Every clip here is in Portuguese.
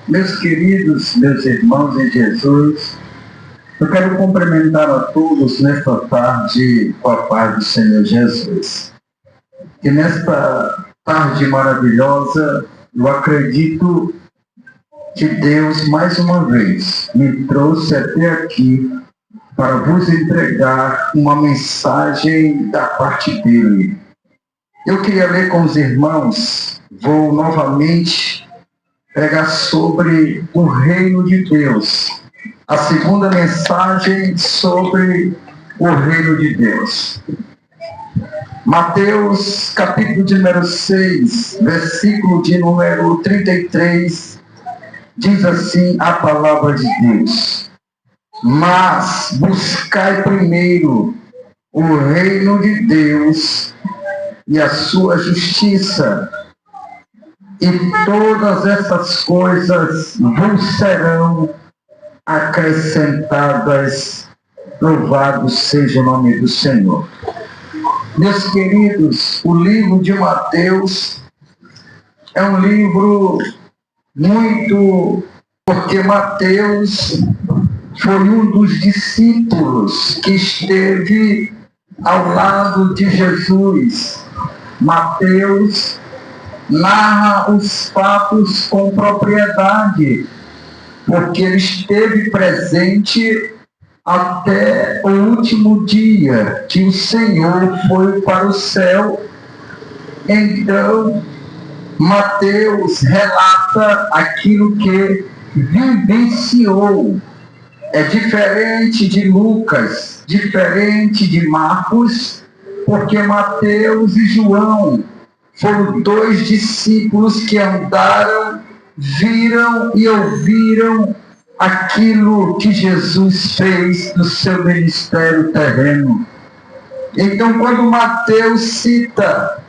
Meus queridos, meus irmãos em Jesus, eu quero cumprimentar a todos nesta tarde com a paz do Senhor Jesus. E nesta tarde maravilhosa, eu acredito que Deus, mais uma vez, me trouxe até aqui para vos entregar uma mensagem da parte dele. Eu queria ler com os irmãos, vou novamente pregar sobre o reino de Deus. A segunda mensagem sobre o reino de Deus. Mateus, capítulo de número 6, versículo de número 33, diz assim a palavra de Deus: mas buscai primeiro o reino de Deus e a sua justiça, e todas essas coisas vos serão acrescentadas. Louvado seja o nome do Senhor. Meus queridos, o livro de Mateus é um livro muito... porque Mateus foi um dos discípulos que esteve ao lado de Jesus. Mateus narra os fatos com propriedade, porque ele esteve presente até o último dia que o Senhor foi para o céu. Então, Mateus relata aquilo que vivenciou. É diferente de Lucas, diferente de Marcos, porque Mateus e João foram dois discípulos que andaram, viram e ouviram aquilo que Jesus fez no seu ministério terreno. Então, quando Mateus cita,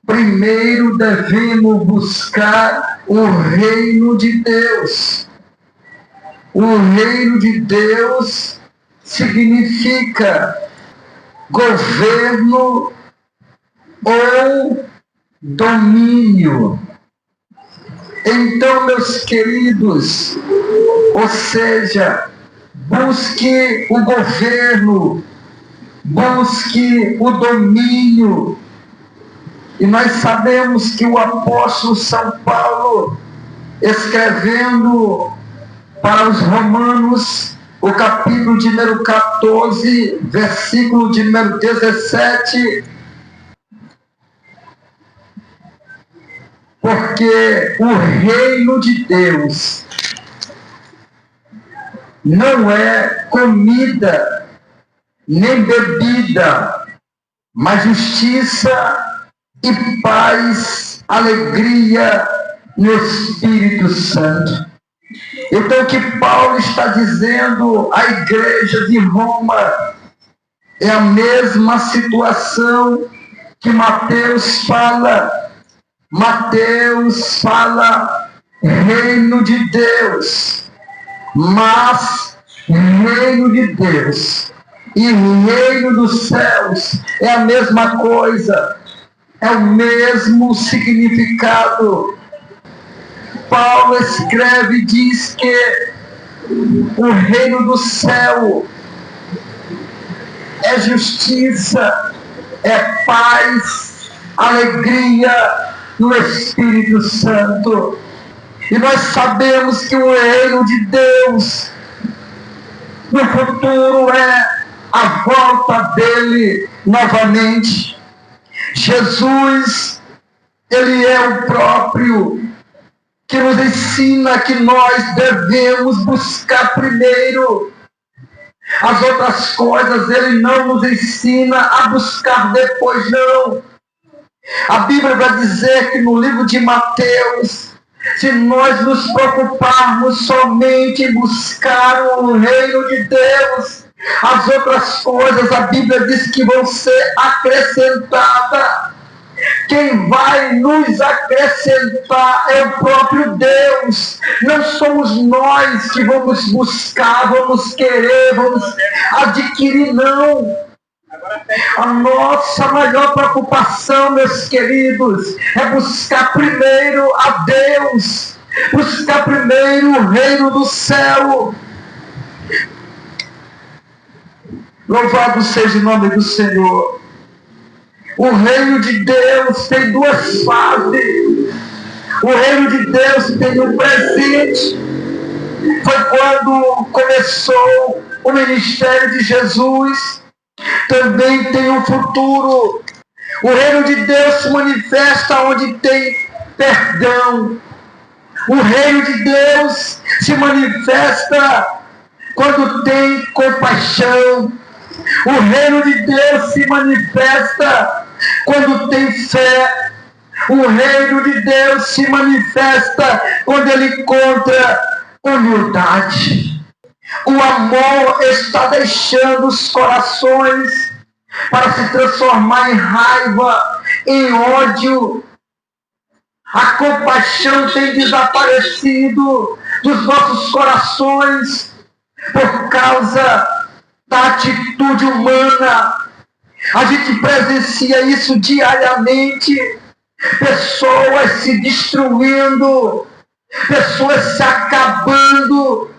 primeiro devemos buscar o reino de Deus. O reino de Deus significa governo ou domínio. Então, meus queridos, ou seja, busque o governo, busque o domínio. E nós sabemos que o apóstolo São Paulo, escrevendo para os Romanos, o capítulo de número 14, versículo de número 17, porque o reino de Deus não é comida nem bebida, mas justiça e paz, alegria no Espírito Santo. Então, o que Paulo está dizendo à igreja de Roma é a mesma situação que Mateus fala. Mateus fala reino de Deus, mas reino de Deus e reino dos céus é a mesma coisa, é o mesmo significado. Paulo escreve e diz que o reino do céu é justiça, é paz, alegria no Espírito Santo. E nós sabemos que o reino de Deus no futuro é a volta dele novamente. Jesus, ele é o próprio que nos ensina que nós devemos buscar primeiro as outras coisas. Ele não nos ensina a buscar depois, não. A Bíblia vai dizer que no livro de Mateus, se nós nos preocuparmos somente em buscar o reino de Deus, as outras coisas, a Bíblia diz que vão ser acrescentadas. Quem vai nos acrescentar é o próprio Deus. Não somos nós que vamos buscar, vamos querer, vamos adquirir, não. A nossa maior preocupação, meus queridos, é buscar primeiro a Deus. Buscar primeiro o reino do céu. Louvado seja o nome do Senhor. O reino de Deus tem duas fases. O reino de Deus tem um presente. Foi quando começou o ministério de Jesus. Também tem um futuro. O reino de Deus se manifesta onde tem perdão. O reino de Deus se manifesta quando tem compaixão. O reino de Deus se manifesta quando tem fé. O reino de Deus se manifesta quando ele encontra humildade. O amor está deixando os corações para se transformar em raiva, em ódio. A compaixão tem desaparecido dos nossos corações por causa da atitude humana. A gente presencia isso diariamente. Pessoas se destruindo, pessoas se acabando,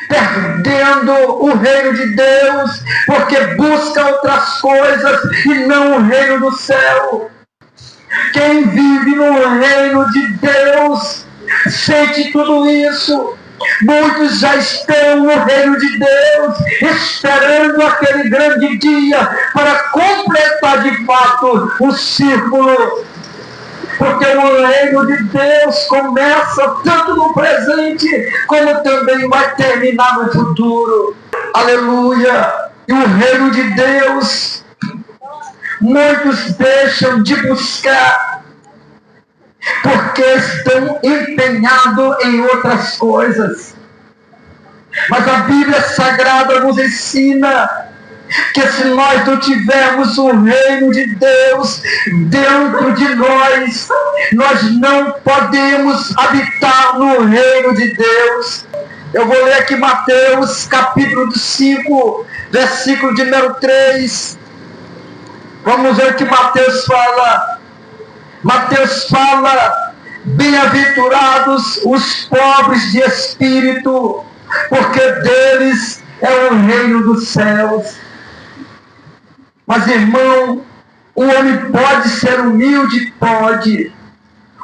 perdendo o reino de Deus, porque busca outras coisas e não o reino do céu. Quem vive no reino de Deus sente tudo isso. Muitos já estão no reino de Deus, esperando aquele grande dia para completar de fato o círculo. Porque o reino de Deus começa tanto no presente, como também vai terminar no futuro. Aleluia! E o reino de Deus, muitos deixam de buscar, porque estão empenhados em outras coisas. Mas a Bíblia Sagrada nos ensina que se nós não tivermos o reino de Deus dentro de nós, nós não podemos habitar no reino de Deus. Eu vou ler aqui Mateus capítulo 5, versículo de número 3. Vamos ver o que Mateus fala. Mateus fala: bem-aventurados os pobres de espírito, porque deles é o reino dos céus. Mas, irmão, o homem pode ser humilde? Pode.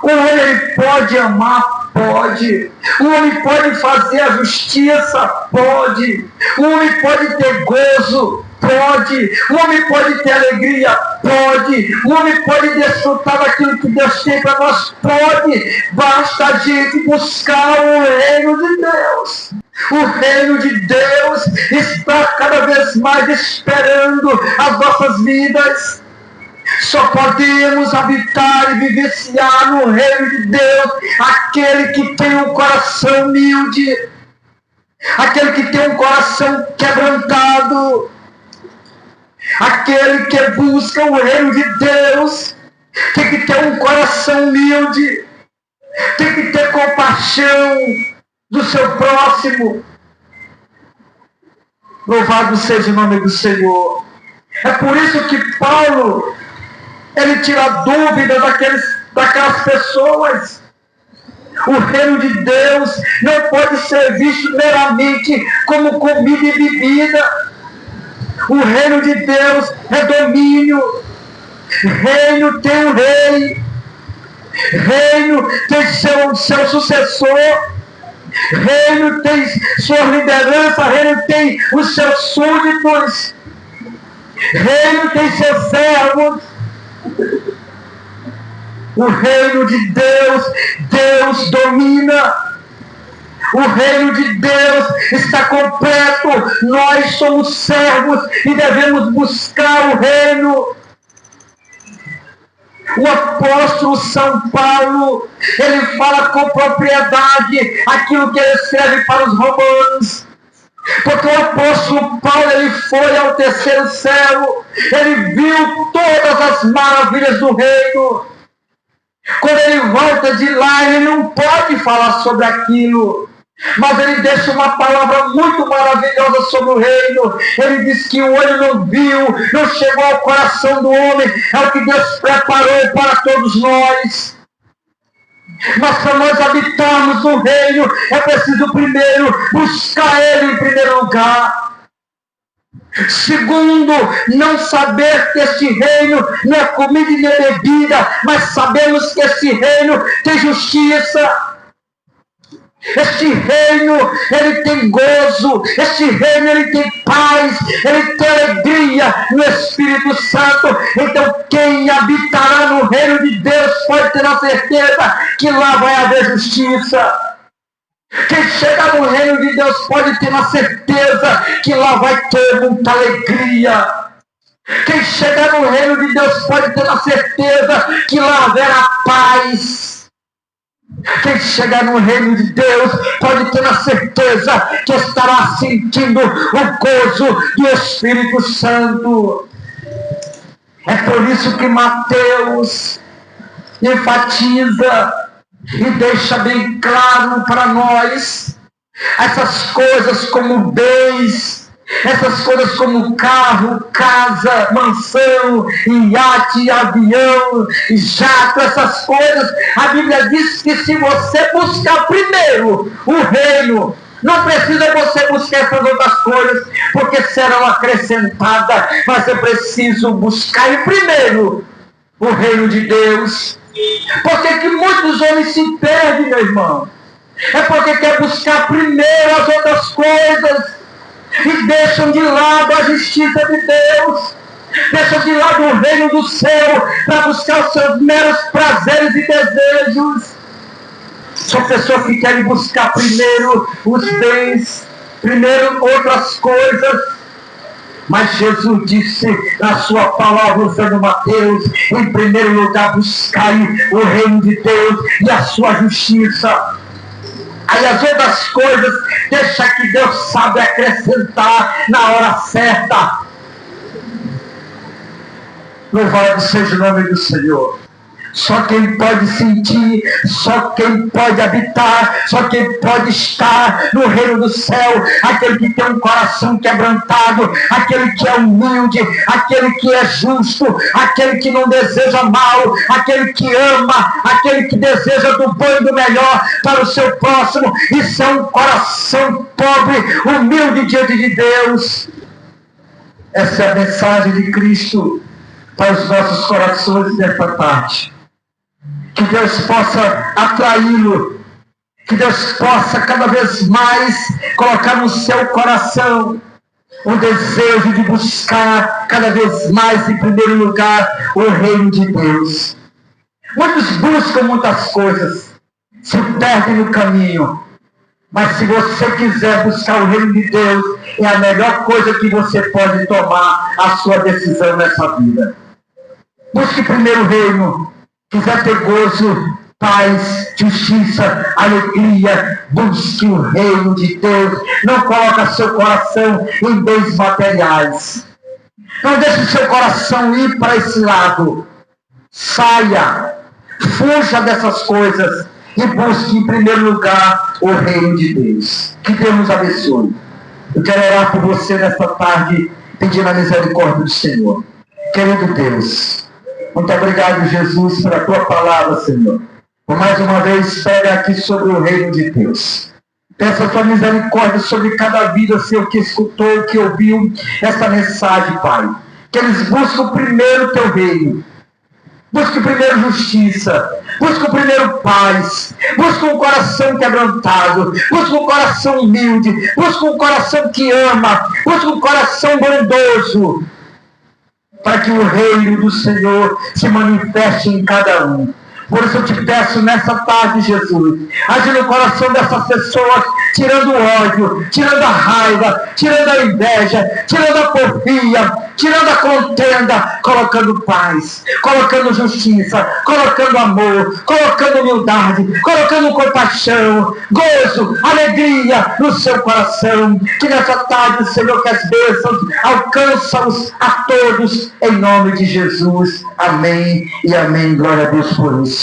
O homem pode amar? Pode. O homem pode fazer a justiça? Pode. O homem pode ter gozo? Pode. O homem pode ter alegria? Pode. O homem pode desfrutar daquilo que Deus tem para nós? Pode. Basta a gente buscar o reino de Deus. O reino de Deus está cada vez mais esperando as nossas vidas. Só podemos habitar e vivenciar no reino de Deus aquele que tem um coração humilde, aquele que tem um coração quebrantado, aquele que busca o reino de Deus tem que ter um coração humilde, tem que ter compaixão do seu próximo. Louvado seja o nome do Senhor. É por isso que Paulo, ele tira dúvida daquelas pessoas. O reino de Deus não pode ser visto meramente como comida e bebida. O reino de Deus é domínio. Reino tem um rei. Reino tem seu sucessor. Reino tem sua liderança. Reino tem os seus súditos. Reino tem seus servos. O reino de Deus, Deus domina. O reino de Deus está completo. Nós somos servos e devemos buscar o reino. O apóstolo São Paulo, ele fala com propriedade aquilo que ele escreve para os romanos. Porque o apóstolo Paulo, ele foi ao terceiro céu, ele viu todas as maravilhas do reino. Quando ele volta de lá, ele não pode falar sobre aquilo, mas ele deixa uma palavra muito maravilhosa sobre o reino. Ele diz que o olho não viu, não chegou ao coração do homem, é o que Deus preparou para todos nós. Mas para nós habitarmos no reino, é preciso primeiro buscar Ele em primeiro lugar. Segundo, não saber que este reino não é comida e nem bebida, mas sabemos que este reino tem justiça. Este reino, ele tem gozo. Este reino, ele tem paz. Ele tem alegria no Espírito Santo. Então, quem habitará no reino de Deus pode ter a certeza que lá vai haver justiça. Quem chegar no reino de Deus pode ter a certeza que lá vai ter muita alegria. Quem chegar no reino de Deus pode ter a certeza que lá haverá paz. Quem chegar no reino de Deus pode ter a certeza que estará sentindo o gozo do Espírito Santo. É por isso que Mateus enfatiza e deixa bem claro para nós essas coisas como bens, essas coisas como carro, casa, mansão, iate, avião, jato, essas coisas. A Bíblia diz que se você buscar primeiro o reino, não precisa você buscar essas outras coisas, porque serão acrescentadas, mas é preciso buscar em primeiro o reino de Deus. Por que muitos homens se perdem, meu irmão? É porque quer buscar primeiro as outras coisas e deixam de lado a justiça de Deus, deixam de lado o reino do céu para buscar os seus meros prazeres e desejos. São pessoas que querem buscar primeiro os bens, primeiro outras coisas. Mas Jesus disse na sua palavra, usando Mateus, em primeiro lugar buscai o reino de Deus e a sua justiça. Aí as outras coisas, deixa que Deus sabe acrescentar na hora certa. Louvado seja o nome do Senhor. Só quem pode sentir, só quem pode habitar, só quem pode estar no reino do céu, aquele que tem um coração quebrantado, aquele que é humilde, aquele que é justo, aquele que não deseja mal, aquele que ama, aquele que deseja do bom e do melhor para o seu próximo. Isso é um coração pobre, humilde diante de Deus. Essa é a mensagem de Cristo para os nossos corações nesta tarde. Que Deus possa atraí-lo, que Deus possa cada vez mais colocar no seu coração o desejo de buscar cada vez mais em primeiro lugar o reino de Deus. Muitos buscam muitas coisas, se perdem no caminho, mas se você quiser buscar o reino de Deus, é a melhor coisa que você pode tomar a sua decisão nessa vida. Busque primeiro o reino. Quiser ter gozo, paz, justiça, alegria, busque o reino de Deus. Não coloque seu coração em bens materiais. Não deixe o seu coração ir para esse lado. Saia, fuja dessas coisas e busque em primeiro lugar o reino de Deus. Que Deus nos abençoe. Eu quero orar por você nesta tarde, pedindo a misericórdia do Senhor. Querido Deus, muito obrigado, Jesus, pela tua palavra, Senhor. Por mais uma vez, pega aqui sobre o reino de Deus. Peça a tua misericórdia sobre cada vida, Senhor, que escutou, que ouviu essa mensagem, Pai. Que eles buscam primeiro o teu reino. Busque primeiro justiça. Busque primeiro paz. Busque um coração quebrantado. Busque um coração humilde. Busque um coração que ama. Busque um coração bondoso. Para que o reino do Senhor se manifeste em cada um. Por isso eu te peço nessa tarde, Jesus, age no coração dessas pessoas, tirando o ódio, tirando a raiva, tirando a inveja, tirando a porfia, tirando a contenda, colocando paz, colocando justiça, colocando amor, colocando humildade, colocando compaixão, gozo, alegria no seu coração. Que nessa tarde, Senhor, que as bênçãos alcançam-os a todos, em nome de Jesus. Amém e amém. Glória a Deus por isso.